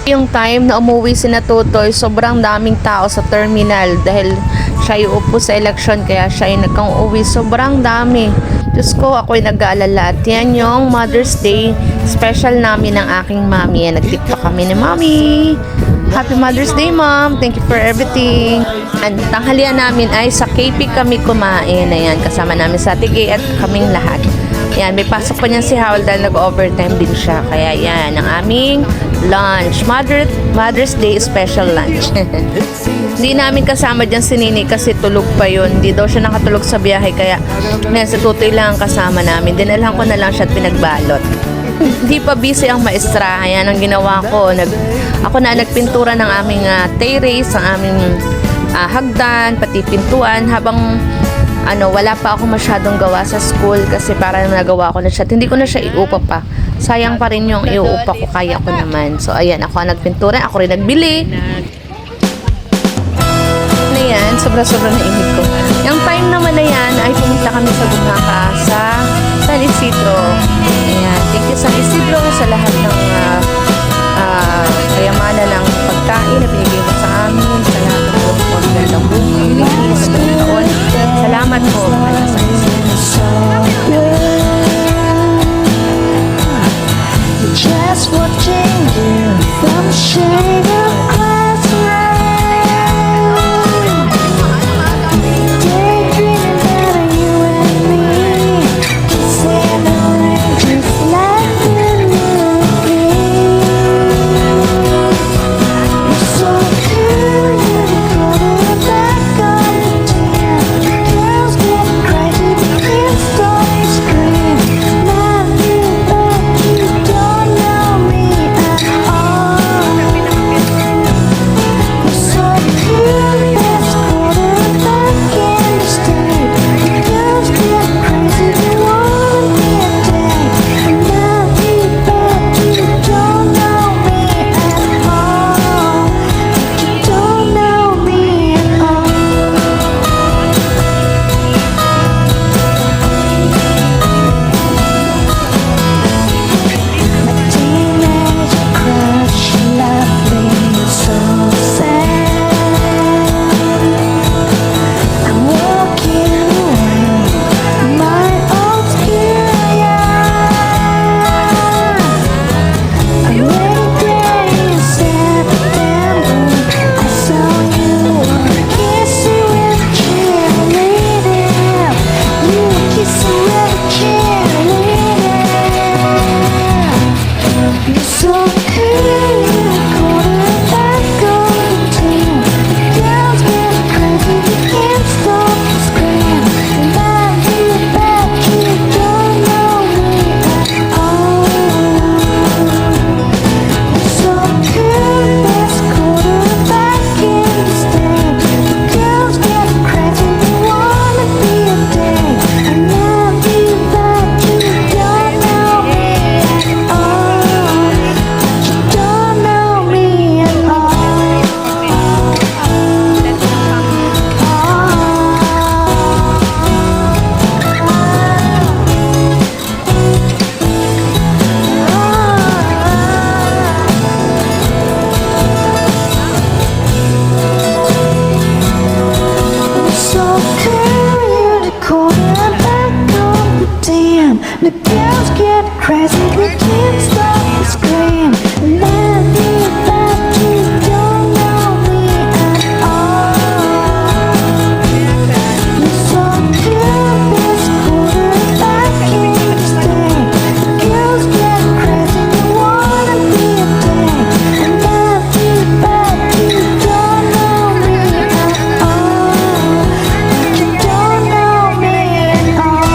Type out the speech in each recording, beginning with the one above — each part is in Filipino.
Yung time na umuwi si Natutoy, sobrang daming tao sa terminal dahil siya yung upo sa eleksyon kaya siya yung nagkang-uwi. Sobrang dami. Diyos ko, ako'y nag-aalala. At yan yung Mother's Day special namin ng aking mami. Nag-tiktok kami ni Mami. Happy Mother's Day, Mom. Thank you for everything. And tanghalian namin ay sa KP kami kumain. Ayan, kasama namin sa Tigay at kaming lahat. Ayan, may pasok pa niyan si Howell dahil nag-overtime din siya. Kaya yan, ang aming lunch. Mother's Day special lunch. Hindi namin kasama dyan si Nini kasi tulog pa yun. Hindi daw siya nakatulog sa biyahe. Kaya ngayon si Tutoy lang ang kasama namin. Dinalhan ko na lang siya at pinagbalot. Hindi pa busy ang maestra. Ayan ang ginawa ko. Ako na nagpintura ng aming terrace, ang aming hagdan, pati pintuan habang wala pa ako masyadong gawa sa school kasi para nagawa ko na siya. Hindi ko na siya iupa pa. Sayang pa rin yung iupa ko, kaya ko naman. So, ayan, ako ang nagpintura. Ako rin nagbili. Ayan, sobra-sobra na imig ko. Yung time naman na yan, ay pumunta kami sa Bungaka sa San Isidro. Ayan, thank you San Isidro sa lahat ng kayamanan ng pagkain na binigay mo sa amin. Sa lahat ng magandang buhay, linis, taon. Salamat po. San Isidro. Just watching you from a shade of glass rain, daydreaming about you and me, kissing the rain just like the movie. You're so cool, you're the quarterback on the team. Girls get crazy, they can't stop the scream. Love you, but you don't know me at all. You're so cool, best quarterback in the state. Girls get crazy, they wanna be a date. Love you, but you don't know me at all. You don't know me at all. My teenage crush left me so sad. I'm walking around my old schoolyard. I'm ready in September. I saw you were kissing with a cheerleader. You were kissing with a cheerleader. You're so cool, you're the quarterback of the team. Girls get crazy, they can't stop the scream. And I do bet you don't know me at all. You're so cool, best quarterback in the state. Girls get crazy, they wanna be a date. And I do bet you don't know me at all. You don't know me at all. So cool, you're the quarterback of the team. The girls get crazy, they can't stop the scream. Love you, but you don't know me at all. You're so cool, best quarterback in the state. Girls get crazy, they wanna be a date. I love you, but you don't know me at all. You don't know me at all.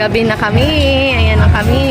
Gabi na kami. Ayan na kami.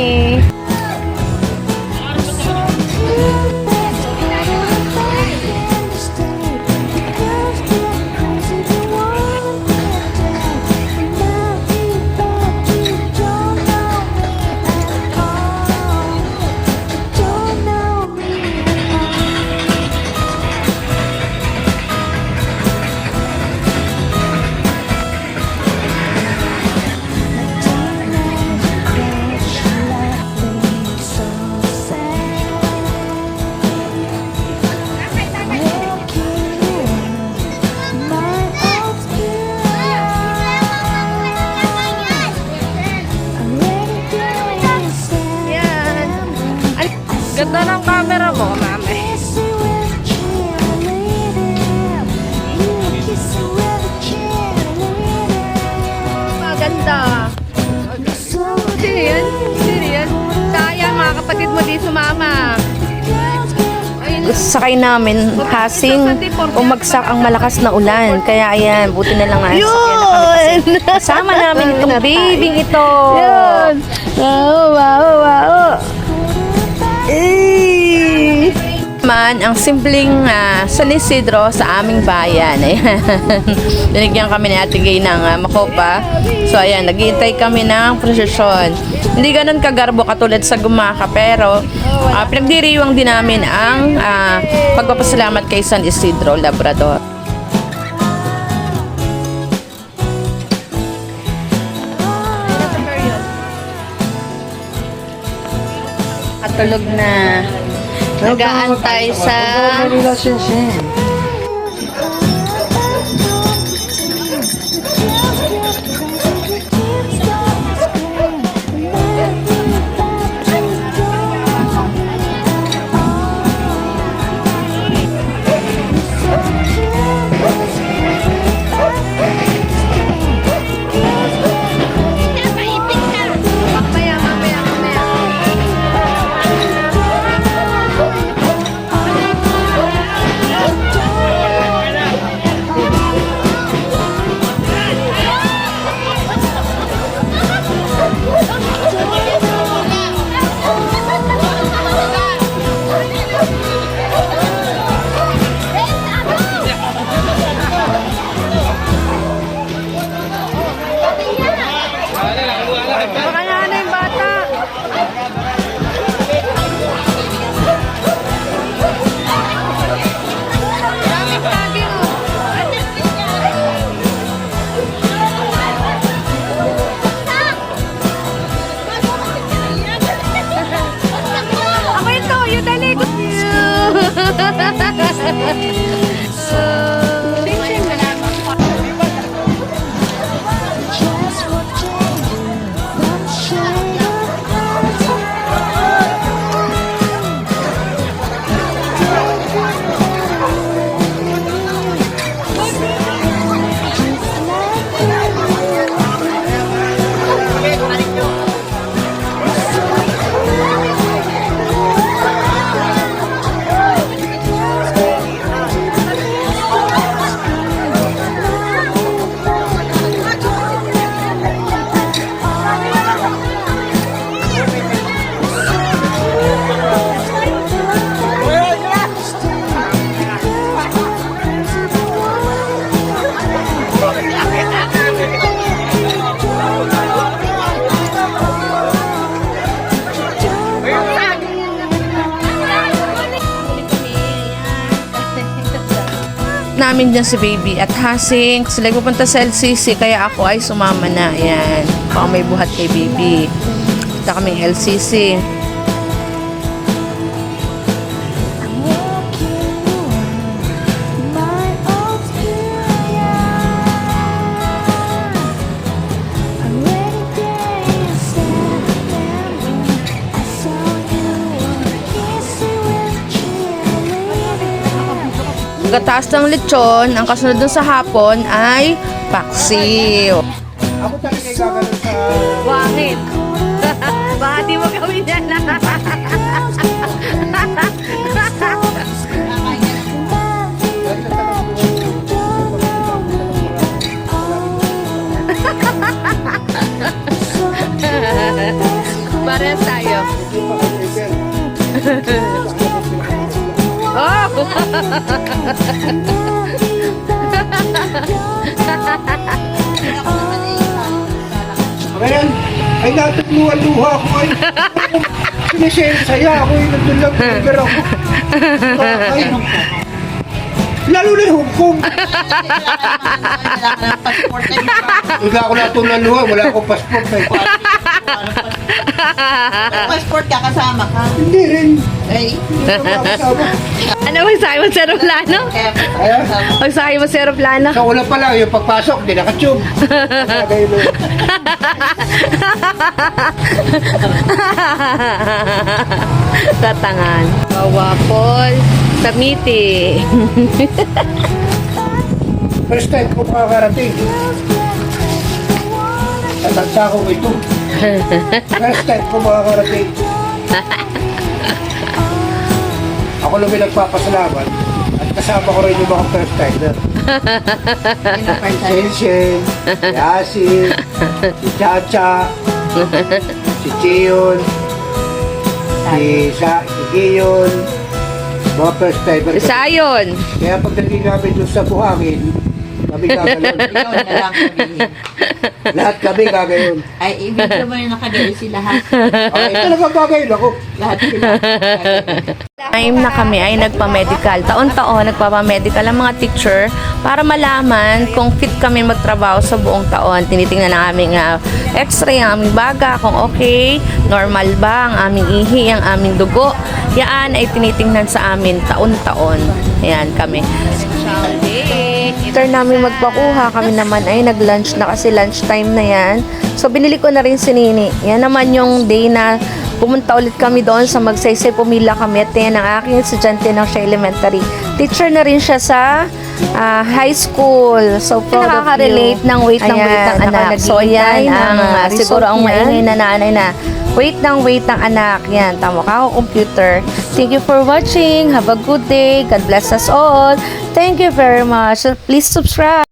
Yan. Ay, ganda ng camera mo, mami. Maganda. Sino yan? Sino yan? Sayang, mga kapatid mo di sumama. Sakay namin, kasing umagsak ang malakas na ulan. Kaya ayan, buti na lang nga. Yun! Kasama namin itong babying ito. Yun! Wow! Man, ang simpleng San Isidro sa aming bayan. Ayan. Binigyan kami ni Ate Gay ng makopa. So, ayan, naghihintay kami ng prosesyon. Hindi ganun kagarbo katulad sa Gumaka, pero pinagdiriwang din namin ang pagpapasalamat kay San Isidro Labrador. At tulog na. Nag-aantay sa namin dyan si baby at Hasing sila pupunta sa LCC, kaya ako ay sumama na. Ayan, baka may buhat kay baby. Punta kaming LCC. Pagkataas ng lechon, ang kasunod dun sa hapon ay paksiw. Ako talaga kayo gagawin sa... Bakit? Baka di mo gawin yan. Oh! Ngayon, ay natutluhan-luha ako ay sinisend saya ako yung nandun lang deliver ako. Ay, lalo na yung Hong Kong. Wala ako natutluhan-luha, wala akong passport. Ay, Passport ka, kasama ka. hindi rin. Ay, Hindi ko makasama. Ano magsakay mo sa aeroplano? kaya Kaya, Magsakay mo sa aeroplano? sa una pa lang, yung pagpasok, di nakatube. Bagay mo. Tatangan. Wapol sa meeting. First time ko makakarating. Sa tansa ko ito. First time ko makakarating. Ako lang may nagpapasalamat. At kasama ko rin yung mga first timer. Si Senshen, si Asin, si Chacha, si Chiyon, si Giyon, mga first timer. Sayon. Kaya pagdating namin doon sa buhangin, kami gagayon. ikaw na lang kami. Lahat kami gagayon. Ay, ibig naman na nakagayon si lahat. Ay, talaga gagayon ako. Lahat sila. Time na kami ay nagpa-medical. Taon-taon nagpapa-medical ang mga teacher para malaman kung fit kami magtrabaho sa buong taon. Tinitingnan ang aming x-ray, ang aming baga, kung okay, normal ba ang aming ihi, ang aming dugo. Yan ay tinitingnan sa amin taon-taon. Ayan kami. After namin magpakuha, kami naman ay nag-lunch na kasi lunchtime na yan. So, binili ko na rin si Nini. Yan naman yung day na pumunta ulit kami doon sa Magsaysay. Pumila kami at yan ang aking estudyante ng siya elementary. Teacher na rin siya sa high school. So, proud nakaka-relate ng weight ng anak. So, yan ang siguro ang maingay na nanay na weight ng anak. Yan, tama ka ako, computer. Thank you for watching. Have a good day. God bless us all. Thank you very much. Please subscribe.